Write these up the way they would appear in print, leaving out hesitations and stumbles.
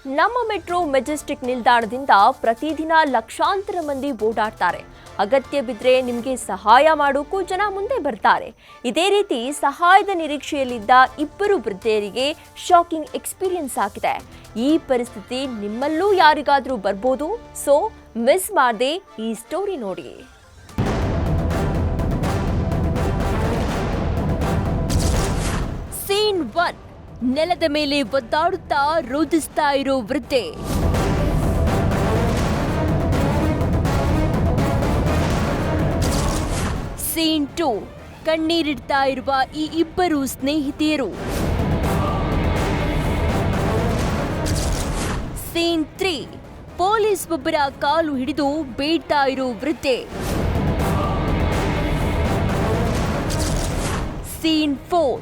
ನಮ್ಮ metro Majestic ನಿಲ್ದಾಣದಿಂದ ಪ್ರತಿದಿನ ಲಕ್ಷಾಂತರ ಮಂದಿ ಓಡಾಡ್ತಾರೆ. ಅಗತ್ಯ ಬಿದ್ದರೆ ನಿಮಗೆ ಸಹಾಯ ಮಾಡೋಕ್ಕೂ ಜನ ಮುಂದೆ ಬರ್ತಾರೆ. ಇದೇ ರೀತಿ ಸಹಾಯದ ನಿರೀಕ್ಷೆಯಲ್ಲಿದ್ದ ಇಬ್ಬರು ವೃದ್ಧರಿಗೆ ಶಾಕಿಂಗ್ ಎಕ್ಸ್ಪೀರಿಯನ್ಸ್ ಆಗಿದೆ. ಈ ಪರಿಸ್ಥಿತಿ ನಿಮ್ಮಲ್ಲೂ ಯಾರಿಗಾದರೂ ಬರ್ಬೋದು. ಸೊ ಮಿಸ್ ಮಾಡದೆ ಈ ಸ್ಟೋರಿ ನೋಡಿ. ಸೀನ್ 1. ನೆಲದ ಮೇಲೆ ಒದ್ದಾಡುತ್ತಾ ರೋದಿಸ್ತಾ ಇರೋ ವೃದ್ಧೆ. ಸೀನ್ 2. ಕಣ್ಣೀರಿಡ್ತಾ ಇರುವ ಈ ಇಬ್ಬರು ಸ್ನೇಹಿತೆಯರು. ಸೀನ್ 3. ಪೊಲೀಸ್ ಒಬ್ಬರ ಕಾಲು ಹಿಡಿದು ಬೇಡ್ತಾ ಇರೋ ವೃದ್ಧೆ. ಸೀನ್ 4.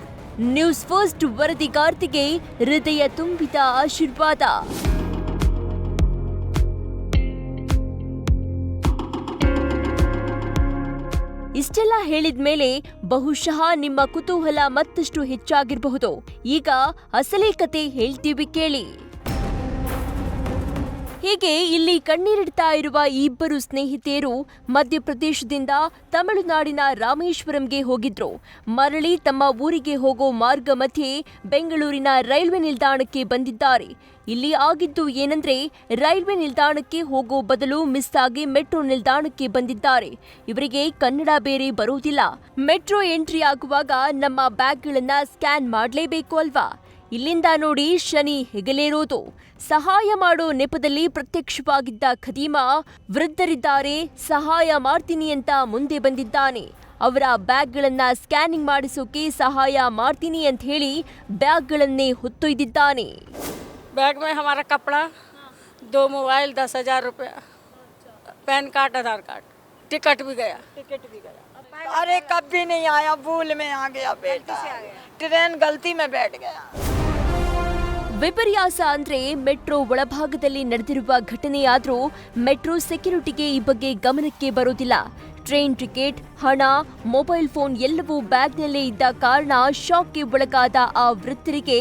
ನ್ಯೂಸ್ ಫಸ್ಟ್ ವರದಿಗಾರ್ತಿಗೆ ಹೃದಯ ತುಂಬಿದ ಆಶೀರ್ವಾದ. ಇಷ್ಟೆಲ್ಲ ಹೇಳಿದ್ಮೇಲೆ ಬಹುಶಃ ನಿಮ್ಮ ಕುತೂಹಲ ಮತ್ತಷ್ಟು ಹೆಚ್ಚಾಗಿರಬಹುದು. ಈಗ ಅಸಲಿ ಕತೆ ಹೇಳ್ತೀವಿ ಕೇಳಿ. ಹೀಗೆ ಇಲ್ಲಿ ಕಣ್ಣೀರಿಡ್ತಾ ಇರುವ ಈ ಇಬ್ಬರು ಸ್ನೇಹಿತೆಯರು ಮಧ್ಯಪ್ರದೇಶದಿಂದ ತಮಿಳುನಾಡಿನ ರಾಮೇಶ್ವರಂಗೆ ಹೋಗಿದ್ರು. ಮರಳಿ ತಮ್ಮ ಊರಿಗೆ ಹೋಗೋ ಮಾರ್ಗ ಮಧ್ಯೆ ಬೆಂಗಳೂರಿನ ರೈಲ್ವೆ ನಿಲ್ದಾಣಕ್ಕೆ ಬಂದಿದ್ದಾರೆ. ಇಲ್ಲಿ ಆಗಿದ್ದು ಏನಂದ್ರೆ, ರೈಲ್ವೆ ನಿಲ್ದಾಣಕ್ಕೆ ಹೋಗೋ ಬದಲು ಮಿಸ್ ಆಗಿ ಮೆಟ್ರೋ ನಿಲ್ದಾಣಕ್ಕೆ ಬಂದಿದ್ದಾರೆ. ಇವರಿಗೆ ಕನ್ನಡ ಬೇರೆ ಬರೋದಿಲ್ಲ. ಮೆಟ್ರೋ ಎಂಟ್ರಿ ಆಗುವಾಗ ನಮ್ಮ ಬ್ಯಾಗ್ಗಳನ್ನ ಸ್ಕ್ಯಾನ್ ಮಾಡಲೇಬೇಕು ಅಲ್ವಾ? ಇಲ್ಲಿಂದ ನೋಡಿ ಶನಿ ಹೆಗಲೇರೋದು. ಸಹಾಯ ಮಾಡೋ ನೆಪದಲ್ಲಿ ಪ್ರತ್ಯಕ್ಷವಾಗಿದ್ದ ಖದೀಮಾ ವೃದ್ಧರಿದ್ದಾರೆ, ಸಹಾಯ ಮಾಡ್ತೀನಿ ಅಂತ ಮುಂದೆ ಬಂದಿದ್ದಾನೆ. ಅವರ ಬ್ಯಾಗ್ಗಳನ್ನ ಸ್ಕ್ಯಾನಿಂಗ್ ಮಾಡಿಸೋಕೆ ಸಹಾಯ ಮಾಡ್ತೀನಿ ಅಂತ ಹೇಳಿ ಬ್ಯಾಗ್ಗಳನ್ನೇ ಹೊತ್ತೊಯ್ದಿದ್ದಾನೆ. ಬ್ಯಾಗ್ में हमारा कपड़ा, 2 मोबाइल, 10,000 रुपया, पैन कार्ड, आधार कार्ड, टिकट भी गया. अरे कब भी नहीं आया, भूल में आ गया बेटा. ट्रेन गलती में बैठ गया. ವಿಪರ್ಯಾಸ ಅಂದ್ರೆ ಮೆಟ್ರೋ ಒಳಭಾಗದಲ್ಲಿ ನಡೆದಿರುವ ಘಟನೆಯಾದ್ರೂ ಮೆಟ್ರೋ ಸೆಕ್ಯೂರಿಟಿಗೆ ಈ ಬಗ್ಗೆ ಗಮನಕ್ಕೆ ಬರೋದಿಲ್ಲ. ಟ್ರೈನ್ ಟಿಕೆಟ್, ಹಣ, ಮೊಬೈಲ್ ಫೋನ್ ಎಲ್ಲವೂ ಬ್ಯಾಗ್ನಲ್ಲೇ ಇದ್ದ ಕಾರಣ ಶಾಕ್ಗೆ ಒಳಗಾದ ಆ ವೃದ್ಧರಿಗೆ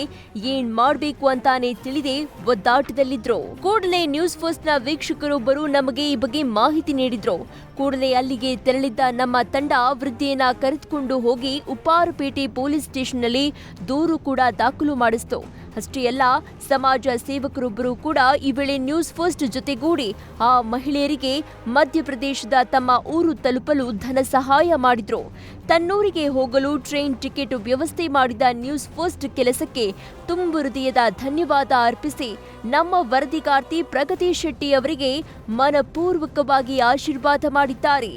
ಏನ್ ಮಾಡಬೇಕು ಅಂತಾನೆ ತಿಳಿದೇ ಒದ್ದಾಟದಲ್ಲಿದ್ರು. ಕೂಡಲೇ ನ್ಯೂಸ್ ಫಸ್ಟ್ ನ ವೀಕ್ಷಕರೊಬ್ಬರು ನಮಗೆ ಈ ಬಗ್ಗೆ ಮಾಹಿತಿ ನೀಡಿದ್ರು. ಕೂಡಲೇ ಅಲ್ಲಿಗೆ ತೆರಳಿದ್ದ ನಮ್ಮ ತಂಡ ವೃದ್ಧೆಯನ್ನ ಕರೆದುಕೊಂಡು ಹೋಗಿ ಉಪ್ಪಾರಪೇಟೆ ಪೊಲೀಸ್ ಸ್ಟೇಷನ್ನಲ್ಲಿ ದೂರು ಕೂಡ ದಾಖಲು ಮಾಡಿಸಿತು. ಅಷ್ಟೇ ಅಲ್ಲ, ಸಮಾಜ ಸೇವಕರೊಬ್ಬರು ಕೂಡ ಈ ವೇಳೆ ನ್ಯೂಸ್ ಫಸ್ಟ್ ಜೊತೆಗೂಡಿ ಆ ಮಹಿಳೆಯರಿಗೆ ಮಧ್ಯಪ್ರದೇಶದ ತಮ್ಮ ಊರು ತಲುಪಲು ಧನ ಸಹಾಯ ಮಾಡಿದ್ರು. ತನ್ನೂರಿಗೆ ಹೋಗಲು ಟ್ರೈನ್ ಟಿಕೆಟ್ ವ್ಯವಸ್ಥೆ ಮಾಡಿದ ನ್ಯೂಸ್ ಫಸ್ಟ್ ಕೆಲಸಕ್ಕೆ ತುಂಬು ಹೃದಯದ ಧನ್ಯವಾದ ಅರ್ಪಿಸಿ ನಮ್ಮ ವರದಿಗಾರ್ತಿ ಪ್ರಗತಿ ಶೆಟ್ಟಿ ಅವರಿಗೆ ಮನಪೂರ್ವಕವಾಗಿ ಆಶೀರ್ವಾದ ಮಾಡಿದ್ದಾರೆ.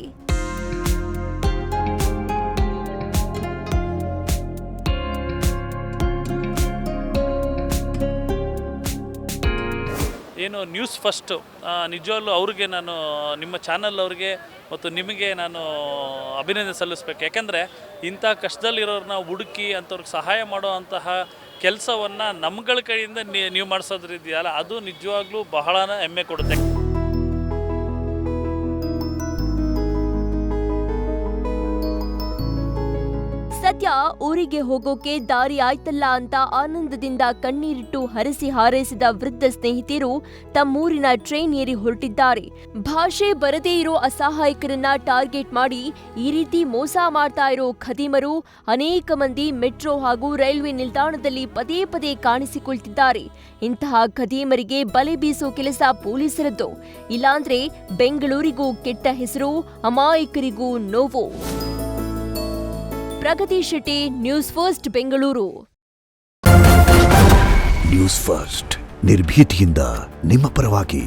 ಏನು ನ್ಯೂಸ್ ಫಸ್ಟು ನಿಜವಾಗ್ಲೂ ಅವ್ರಿಗೆ ನಾನು, ನಿಮ್ಮ ಚಾನಲ್ ಅವ್ರಿಗೆ ಮತ್ತು ನಿಮಗೆ ನಾನು ಅಭಿನಂದನೆ ಸಲ್ಲಿಸ್ಬೇಕು. ಯಾಕೆಂದರೆ ಇಂಥ ಕಷ್ಟದಲ್ಲಿರೋರನ್ನ ಹುಡುಕಿ ಅಂಥವ್ರಿಗೆ ಸಹಾಯ ಮಾಡೋ ಅಂತಹ ಕೆಲಸವನ್ನು ನಮ್ಗಳ ಕಡೆಯಿಂದ ನೀವು ಮಾಡಿಸೋದ್ರಿದೆಯಲ್ಲ, ಅದು ನಿಜವಾಗ್ಲೂ ಬಹಳ ಹೆಮ್ಮೆ ಕೊಡುತ್ತೆ. ಸದ್ಯ ಊರಿಗೆ ಹೋಗೋಕೆ ದಾರಿ ಆಯ್ತಲ್ಲ ಅಂತ ಆನಂದದಿಂದ ಕಣ್ಣೀರಿಟ್ಟು ಹರಸಿ ಹಾರೈಸಿದ ವೃದ್ಧ ಸ್ನೇಹಿತರು ತಮ್ಮೂರಿನ ಟ್ರೈನ್ ಏರಿ ಹೊರಟಿದ್ದಾರೆ. ಭಾಷೆ ಬರದೇ ಇರೋ ಅಸಹಾಯಕರನ್ನ ಟಾರ್ಗೆಟ್ ಮಾಡಿ ಈ ರೀತಿ ಮೋಸ ಮಾಡ್ತಾ ಇರೋ ಖದೀಮರು ಅನೇಕ ಮಂದಿ ಮೆಟ್ರೋ ಹಾಗೂ ರೈಲ್ವೆ ನಿಲ್ದಾಣದಲ್ಲಿ ಪದೇ ಪದೇ ಕಾಣಿಸಿಕೊಳ್ತಿದ್ದಾರೆ. ಇಂತಹ ಖದೀಮರಿಗೆ ಬಲೆ ಬೀಸೋ ಕೆಲಸ ಪೊಲೀಸರದ್ದು. ಇಲ್ಲಾಂದ್ರೆ ಬೆಂಗಳೂರಿಗೂ ಕೆಟ್ಟ ಹೆಸರು, ಅಮಾಯಕರಿಗೂ ನೋವು. Pragati Shetty, news first, Bengaluru. News first ನಿರ್ಭೀತಿಯಿಂದ ನಿಮ್ಮ ಪರವಾಗಿ.